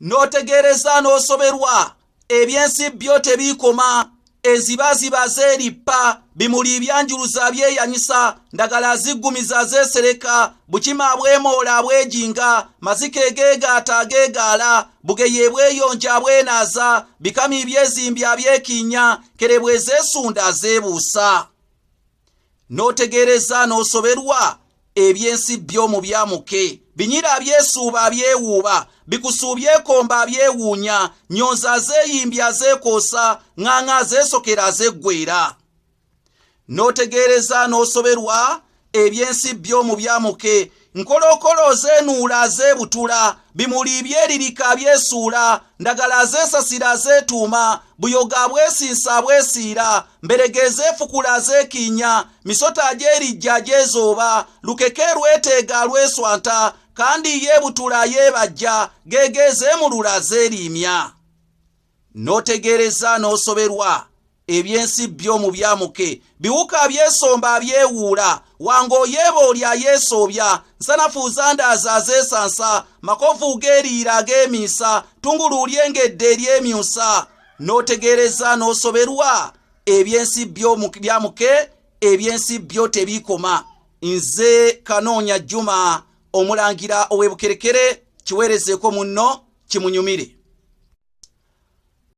N'otegeereza n'osoberwa ebyensi byo tebiikoma, enzibaziba zeerippa, bimuli byanjuluza byeyanyisa, ndagala ziggumiza zeesereka, bukima bwemoola bwejinga, mazike egeegaata ageegaala, bugeyi bweyonja bwenaaza, bikami byezimbya byekinnya, kerebwe zeesunda zeebuusa. N'otegeereza n'osoberwa ebyensi by'omu byamuke, binyira byesuuba byewuuba, bikusuubyekomba byewuunya, nyonza zeeyimbya zeekoosa, ŋŋaŋa zeesokera zeggweera. N'otegeereza n'osoberwa ebyensi by'omu byamuke, nkolokolo zeenuula zeebutula, bimuli byeririka byesuula, ndagala zeesasira zeetuuma, buyoga bwesinsa bwesiira, mberege zeefukula zeekinnya, misota gyerijja gyezooba, lukeke lweteega lweswanta, kandi yeebutula yeebajja, geege zeemulula zeeriimya. N'otegeereza n'osoberwa ebyensi by'omu byamuke, biwuka byesomba byewuula, wango yeeboolya yeesoobya, nsanafu zandaaza zeesansa, makovu geeriira geemiisa, tungulu lyengedde lyemyusa. N'otegeereza n'osoberwa ebyensi by'omu byamuke, ebyensi byo tebiikoma. Nze Kanoonya Juma, omulangira ow'e Bukerekere, kiweerezeeko munno kimunyumire.